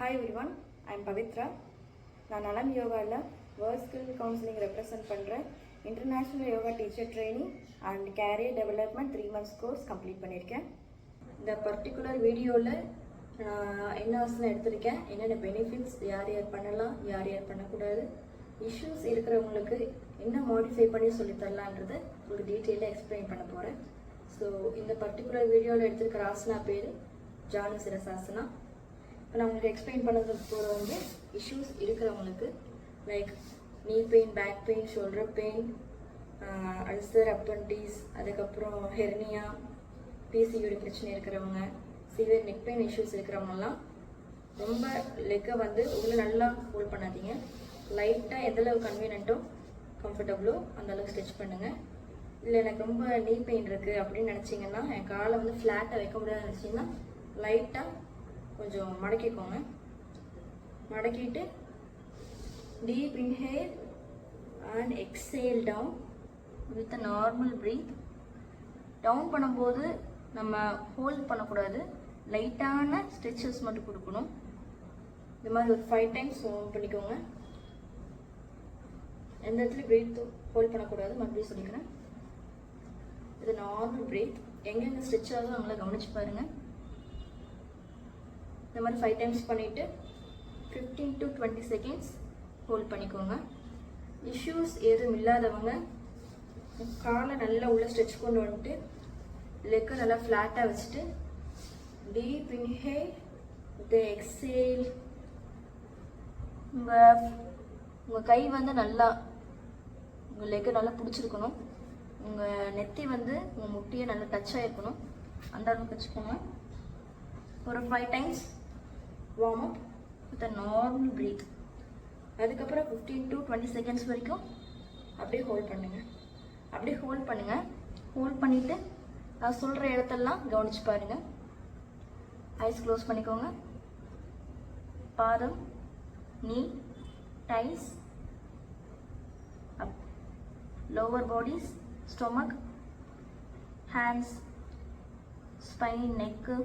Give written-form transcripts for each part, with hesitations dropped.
Hi everyone, I am Pavitra. நான் நலம் யோகாவில் வேர்ல்ட் ஸ்கில் கவுன்சிலிங் ரெப்ரசன்ட் பண்ணுறேன். International yoga teacher training and carrier development 3 months course complete பண்ணியிருக்கேன். இந்த பர்டிகுலர் வீடியோவில் நான் என்ன ஆசனம் எடுத்திருக்கேன், என்னென்ன பெனிஃபிட்ஸ், யார் யார் பண்ணலாம், யார் யார் பண்ணக்கூடாது, இஷ்யூஸ் இருக்கிறவங்களுக்கு என்ன மாடிஃபை பண்ணி சொல்லித்தரலான்றதை உங்களுக்கு டீட்டெயிலாக எக்ஸ்பிளைன் பண்ண போகிறேன். ஸோ இந்த பர்டிகுலர் வீடியோவில் எடுத்திருக்கிற ஆசனா பேர் ஜானு சிரசாசனா. இப்போ நான் உங்களுக்கு எக்ஸ்பிளைன் பண்ணதுக்கு போகிற இஷ்யூஸ் இருக்கிறவங்களுக்கு like knee pain, back pain, shoulder pain, ulcer, appendix, அதுக்கப்புறம் ஹெர்னியா, பிசிஓடி பிரச்சனை இருக்கிறவங்க, சிவியர் நெக் பெயின் இஷ்யூஸ் இருக்கிறவங்கலாம் ரொம்ப லெக்கை உள்ள நல்லா ஹோல்ட் பண்ணாதீங்க. லைட்டாக எந்தளவு கன்வீனியன்ட்டோ கம்ஃபர்டபுளோ அந்தளவுக்கு ஸ்ட்ரெச் பண்ணுங்கள். இல்லை எனக்கு ரொம்ப நீ பெயின் இருக்குது அப்படின்னு நினச்சிங்கன்னா, என் காலை ஃப்ளாட்டாக வைக்க முடியாதுன்னு நினச்சிங்கன்னா லைட்டாக கொஞ்சம் மடக்கிக்கோங்க. மடக்கிட்டு deep inhale and exhale down with normal breath. Down பண்ணும்போது நம்ம ஹோல்ட் பண்ணக்கூடாது, லைட்டான ஸ்ட்ரெச்சஸ் மட்டும் கொடுக்கணும். இந்த மாதிரி ஒரு 5 times பண்ணிக்கோங்க. எந்த இடத்துல ப்ரீத் ஹோல்ட் பண்ணக்கூடாது, மறுபடியும் சொல்லிக்கிறேன். இது நார்மல் ப்ரீத். எங்கெங்கே ஸ்ட்ரெச் ஆகும் அவங்கள கவனிச்சு பாருங்கள். இந்த மாதிரி 5 times பண்ணிவிட்டு 15 to 20 seconds ஹோல்ட் பண்ணிக்கோங்க. இஷ்யூஸ் எதுவும் இல்லாதவங்க காலை நல்லா உள்ள ஸ்ட்ரெச் கொண்டு வந்துட்டு லெக்கை நல்லா ஃப்ளாட்டாக வச்சுட்டு டீப் இன்ஹேல் வித் எக்ஸேல். உங்கள் கை நல்லா உங்கள் லெக்கை நல்லா பிடிச்சிருக்கணும். உங்கள் நெத்தி உங்கள் முட்டியை நல்லா டச் ஆகிருக்கணும். அந்த அளவுக்கு வச்சுக்கோங்க. ஒரு 5 times warm up with normal breath. அதுக்கப்புறம் 15 to 20 seconds வரைக்கும் அப்படியே ஹோல்ட் பண்ணுங்கள். அப்படியே ஹோல்ட் பண்ணுங்கள். ஹோல்ட் பண்ணிவிட்டு நான் சொல்கிற இடத்தெல்லாம் கவனிச்சு பாருங்கள். ஐஸ் க்ளோஸ் பண்ணிக்கோங்க. பாதம், knee, thighs, up, lower bodies, stomach, hands, spine, neck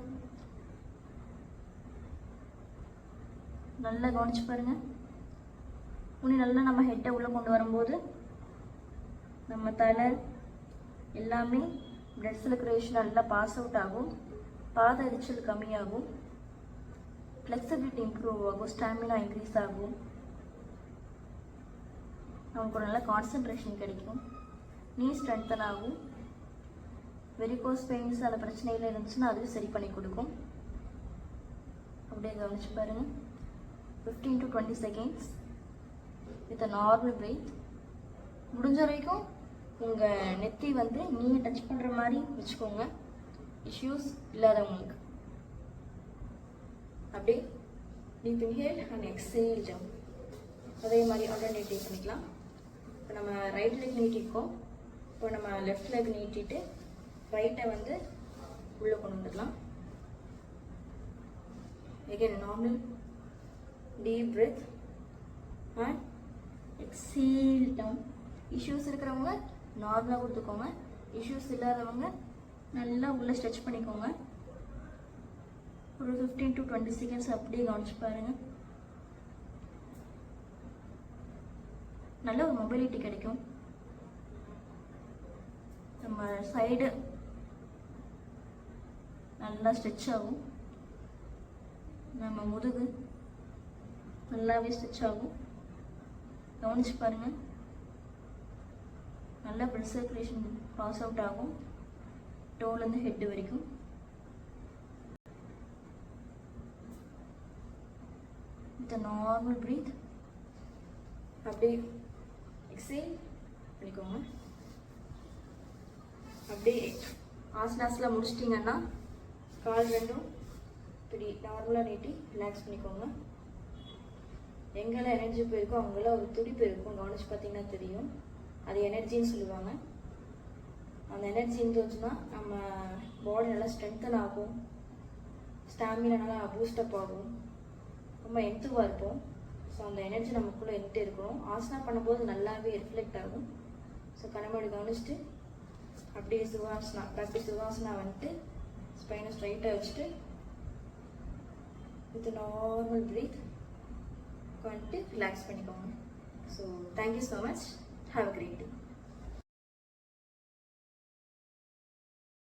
நல்லா கவனிச்சு பாருங்க. நல்லா நம்ம ஹெட்டை உள்ளே கொண்டு வரும்போது நம்ம தலை எல்லாமே பிளட் சர்க்குலேஷன் நல்லா பாஸ் அவுட் ஆகும். பாத எரிச்சல் கம்மியாகும். ஃப்ளெக்சிபிலிட்டி இம்ப்ரூவ் ஆகும். ஸ்டாமினா இன்க்ரீஸ் ஆகும். நமக்கு ஒரு நல்ல கான்சன்ட்ரேஷன் கிடைக்கும். நீ ஸ்ட்ரென்தன் ஆகும். வெரிகோஸ் பெயின்ஸ் அந்த பிரச்சனைகள் இருந்துச்சுன்னா அதுவும் சரி பண்ணி கொடுக்கும். அப்படியே கவனிச்சு பாருங்கள். 15 to 20 seconds with normal breath. முடிஞ்ச வரைக்கும் உங்கள் நெத்தி நீங்கள் டச் பண்ணுற மாதிரி வச்சுக்கோங்க, இஷ்யூஸ் இல்லாதவங்களுக்கு. அப்படியே deep inhale and exhale jump. அதே மாதிரி ஆல்டர்னேட்டிவ் பண்ணிக்கலாம். இப்போ நம்ம ரைட் லெக் நீட்டிருக்கோம். இப்போ நம்ம லெஃப்ட் லெக் நீட்டிட்டு ரைட்டை உள்ளே கொண்டு வந்துடலாம். Again normal deep breath and exhale down. Issues இருக்கிறவங்க நார்மலாக கொடுத்துக்கோங்க. இஷ்யூஸ் இல்லாதவங்க நல்லா உள்ளே ஸ்ட்ரெச் பண்ணிக்கோங்க. ஒரு 15 to 20 seconds அப்படியே கவனிச்சு பாருங்க. நல்ல ஒரு மொபிலிட்டி கிடைக்கும். நம்ம சைடு நல்லா ஸ்ட்ரெச் ஆகும். நம்ம முதுகு நல்லாவே ஸ்ட்ரெச் ஆகும். கவனிச்சு பாருங்கள். நல்லா பிளட் சர்க்குலேஷன் பாஸ் அவுட் ஆகும் டோலேருந்து ஹெட் வரைக்கும். With normal breath. அப்படியே எக்ஸேல் பண்ணிக்கோங்க. அப்படியே ஆசனாஸில் முடிச்சிட்டிங்கன்னா கால் ரெண்டும் இப்படி நார்மலாக நீட்டி ரிலாக்ஸ் பண்ணிக்கோங்க. எங்கெல்லாம் எனர்ஜி போயிருக்கோ அவங்களாம் ஒரு துடிப்பு இருக்கும். கவனிச்சு பார்த்தீங்கன்னா தெரியும். அது எனர்ஜின்னு சொல்லுவாங்க. அந்த எனர்ஜி இருந்துச்சுன்னா நம்ம பாடி நல்லா ஸ்ட்ரென்தன் ஆகும். ஸ்டாமினா நல்லா பூஸ்டப் ஆகும். ரொம்ப என்த்துவாக இருப்போம். ஸோ அந்த எனர்ஜி நமக்குள்ளே இருந்துகிட்டே இருக்கணும். ஆசனா பண்ணும்போது நல்லாவே ரிஃப்ளெக்ட் ஆகும். ஸோ கண்ணாடி கவனிச்சுட்டு அப்படியே சுகாசனா, பேக் சுகாசனா ஸ்பைனை ஸ்ட்ரைட்டாக வச்சுட்டு வித் நார்மல் ப்ரீத் வந்துட்டு ரிலாக்ஸ் பண்ணிக்கோங்க. So thank you so much. Have a great day.